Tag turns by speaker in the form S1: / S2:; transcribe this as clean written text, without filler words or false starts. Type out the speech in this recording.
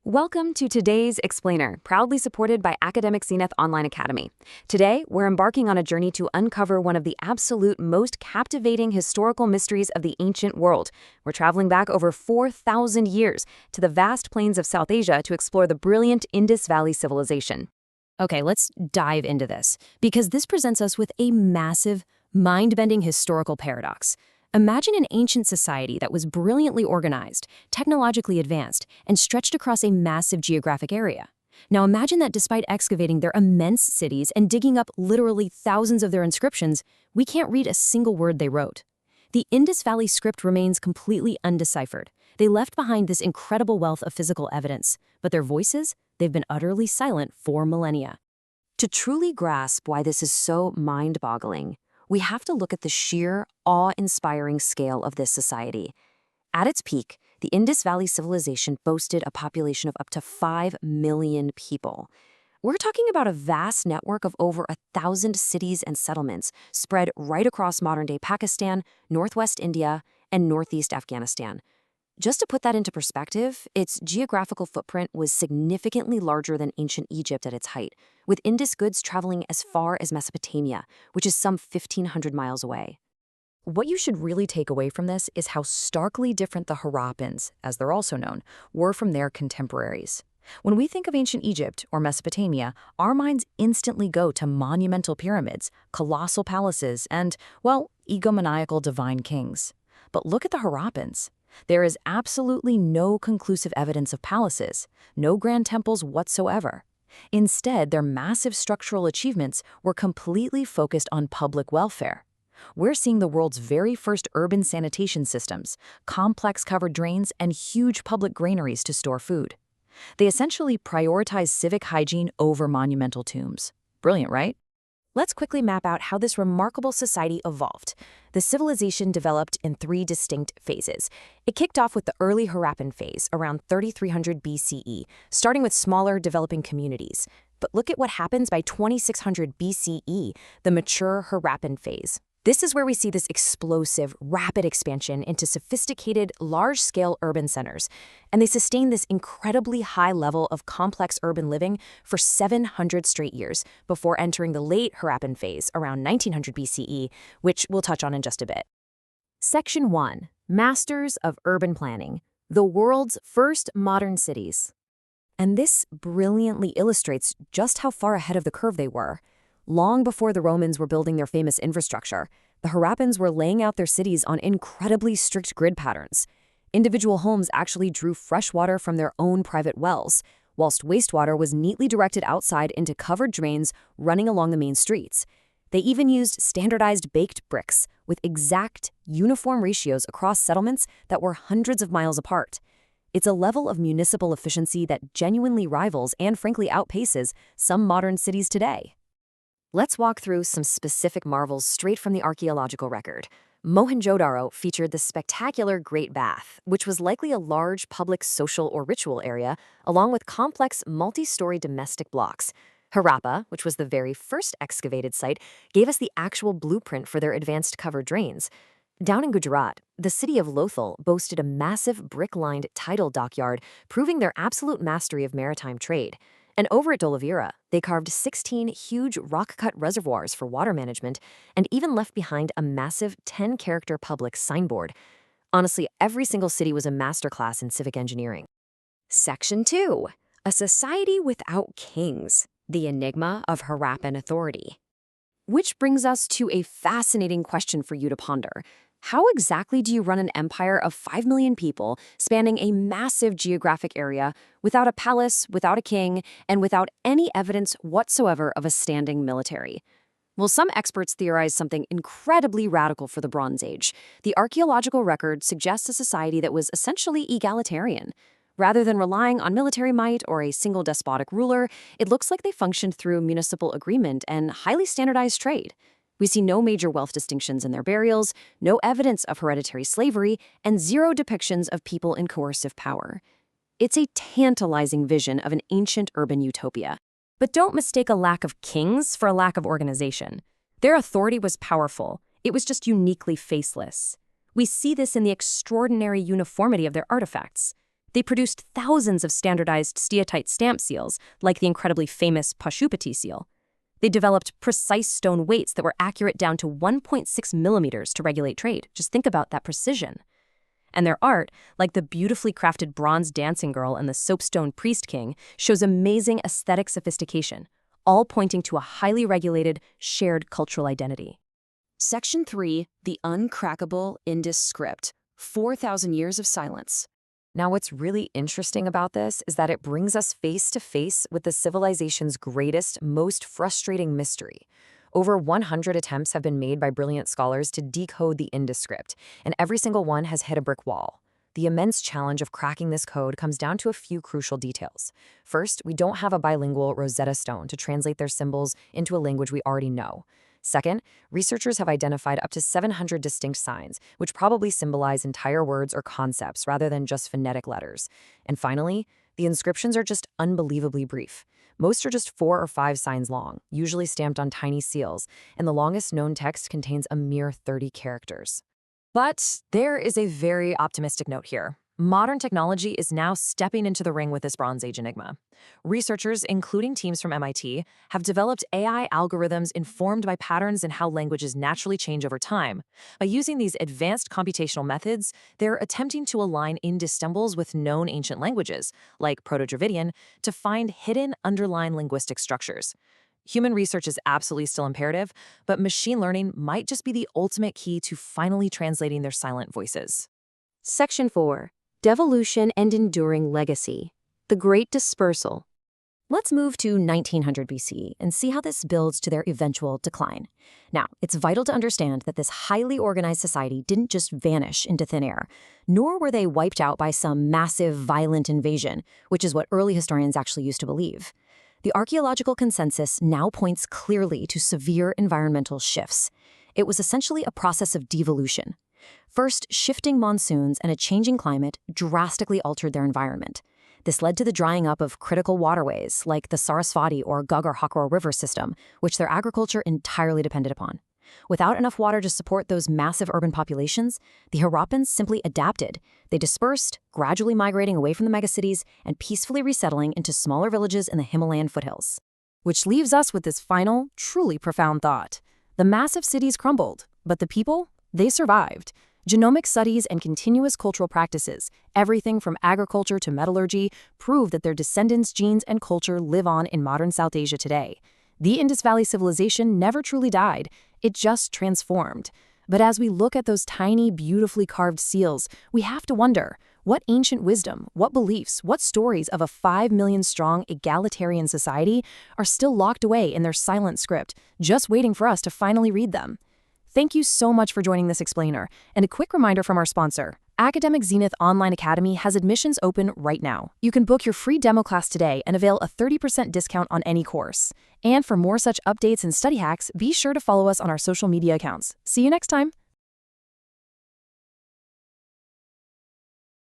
S1: Welcome to today's Explainer, proudly supported by Academic Zenith Online Academy. Today, we're embarking on a journey to uncover one of the absolute most captivating historical mysteries of the ancient world. We're traveling back over 4,000 years to the vast plains of South Asia to explore the brilliant Indus Valley civilization.
S2: Okay, let's dive into this, because this presents us with a massive, mind-bending historical paradox. Imagine an ancient society that was brilliantly organized, technologically advanced, and stretched across a massive geographic area. Now imagine that despite excavating their immense cities and digging up literally thousands of their inscriptions, we can't read a single word they wrote. The Indus Valley script remains completely undeciphered. They left behind this incredible wealth of physical evidence, but their voices, they've been utterly silent for millennia.
S1: To truly grasp why this is so mind-boggling, we have to look at the sheer, awe-inspiring scale of this society. At its peak, the Indus Valley civilization boasted a population of up to 5 million people. We're talking about a vast network of over 1,000 cities and settlements spread right across modern-day Pakistan, northwest India, and northeast Afghanistan. Just to put that into perspective, its geographical footprint was significantly larger than ancient Egypt at its height, with Indus goods traveling as far as Mesopotamia, which is some 1,500 miles away. What you should really take away from this is how starkly different the Harappans, as they're also known, were from their contemporaries. When we think of ancient Egypt or Mesopotamia, our minds instantly go to monumental pyramids, colossal palaces, and, well, egomaniacal divine kings. But look at the Harappans. There is absolutely no conclusive evidence of palaces, no grand temples whatsoever. Instead, their massive structural achievements were completely focused on public welfare. We're seeing the world's very first urban sanitation systems, complex covered drains, and huge public granaries to store food. They essentially prioritize civic hygiene over monumental tombs. Brilliant, right? Let's quickly map out how this remarkable society evolved. The civilization developed in 3 distinct phases. It kicked off with the early Harappan phase, around 3300 BCE, starting with smaller, developing communities. But look at what happens by 2600 BCE, the mature Harappan phase. This is where we see this explosive, rapid expansion into sophisticated, large-scale urban centers, and they sustain this incredibly high level of complex urban living for 700 straight years before entering the late Harappan phase around 1900 BCE, which we'll touch on in just a bit. Section 1. Masters of Urban Planning, the world's first modern cities. And this brilliantly illustrates just how far ahead of the curve they were. Long before the Romans were building their famous infrastructure, the Harappans were laying out their cities on incredibly strict grid patterns. Individual homes actually drew fresh water from their own private wells, whilst wastewater was neatly directed outside into covered drains running along the main streets. They even used standardized baked bricks with exact, uniform ratios across settlements that were hundreds of miles apart. It's a level of municipal efficiency that genuinely rivals and frankly outpaces some modern cities today. Let's walk through some specific marvels straight from the archaeological record. Mohenjo-daro featured the spectacular Great Bath, which was likely a large public social or ritual area, along with complex multi-story domestic blocks. Harappa, which was the very first excavated site, gave us the actual blueprint for their advanced covered drains. Down in Gujarat, the city of Lothal boasted a massive brick-lined tidal dockyard, proving their absolute mastery of maritime trade. And over at Dolavira, they carved 16 huge rock-cut reservoirs for water management and even left behind a massive 10-character public signboard. Honestly, every single city was a masterclass in civic engineering. Section 2. A society without kings, the enigma of Harappan authority. Which brings us to a fascinating question for you to ponder. How exactly do you run an empire of 5 million people spanning a massive geographic area without a palace, without a king, and without any evidence whatsoever of a standing military? Well, some experts theorize something incredibly radical for the Bronze Age. The archaeological record suggests a society that was essentially egalitarian. Rather than relying on military might or a single despotic ruler, it looks like they functioned through municipal agreement and highly standardized trade. We see no major wealth distinctions in their burials, no evidence of hereditary slavery, and 0 depictions of people in coercive power. It's a tantalizing vision of an ancient urban utopia. But don't mistake a lack of kings for a lack of organization. Their authority was powerful. It was just uniquely faceless. We see this in the extraordinary uniformity of their artifacts.
S2: They produced thousands of standardized steatite stamp seals, like the incredibly famous Pashupati seal. They developed precise stone weights that were accurate down to 1.6 millimeters to regulate trade. Just think about that precision. And their art, like the beautifully crafted bronze dancing girl and the soapstone priest king, shows amazing aesthetic sophistication, all pointing to a highly regulated, shared cultural identity.
S1: Section 3, the uncrackable Indus script, 4,000 years of silence. Now, what's really interesting about this is that it brings us face to face with the civilization's greatest, most frustrating mystery. Over 100 attempts have been made by brilliant scholars to decode the Indus script, and every single one has hit a brick wall. The immense challenge of cracking this code comes down to a few crucial details. First, we don't have a bilingual Rosetta Stone to translate their symbols into a language we already know. Second, researchers have identified up to 700 distinct signs, which probably symbolize entire words or concepts rather than just phonetic letters. And finally, the inscriptions are just unbelievably brief. Most are just 4 or 5 signs long, usually stamped on tiny seals, and the longest known text contains a mere 30 characters. But there is a very optimistic note here. Modern technology is now stepping into the ring with this Bronze Age enigma. Researchers, including teams from MIT, have developed AI algorithms informed by patterns in how languages naturally change over time. By using these advanced computational methods, they're attempting to align Indus symbols with known ancient languages, like Proto-Dravidian, to find hidden underlying linguistic structures. Human research is absolutely still imperative, but machine learning might just be the ultimate key to finally translating their silent voices.
S2: Section 4. Devolution and Enduring Legacy. The Great Dispersal. Let's move to 1900 BC and see how this builds to their eventual decline. Now, it's vital to understand that this highly organized society didn't just vanish into thin air, nor were they wiped out by some massive, violent invasion, which is what early historians actually used to believe. The archaeological consensus now points clearly to severe environmental shifts. It was essentially a process of devolution. First, shifting monsoons and a changing climate drastically altered their environment. This led to the drying up of critical waterways like the Sarasvati or Ghaggar-Hakra river system, which their agriculture entirely depended upon. Without enough water to support those massive urban populations, the Harappans simply adapted. They dispersed, gradually migrating away from the megacities and peacefully resettling into smaller villages in the Himalayan foothills. Which leaves us with this final, truly profound thought. The massive cities crumbled, but the people? They survived. Genomic studies and continuous cultural practices, everything from agriculture to metallurgy, prove that their descendants' genes and culture live on in modern South Asia today. The Indus Valley civilization never truly died, it just transformed. But as we look at those tiny, beautifully carved seals, we have to wonder, what ancient wisdom, what beliefs, what stories of a 5 million strong egalitarian society are still locked away in their silent script, just waiting for us to finally read them? Thank you so much for joining this explainer, and a quick reminder from our sponsor. Academic Zenith Online Academy has admissions open right now. You can book your free demo class today and avail a 30% discount on any course. And for more such updates and study hacks, be sure to follow us on our social media accounts. See you next time!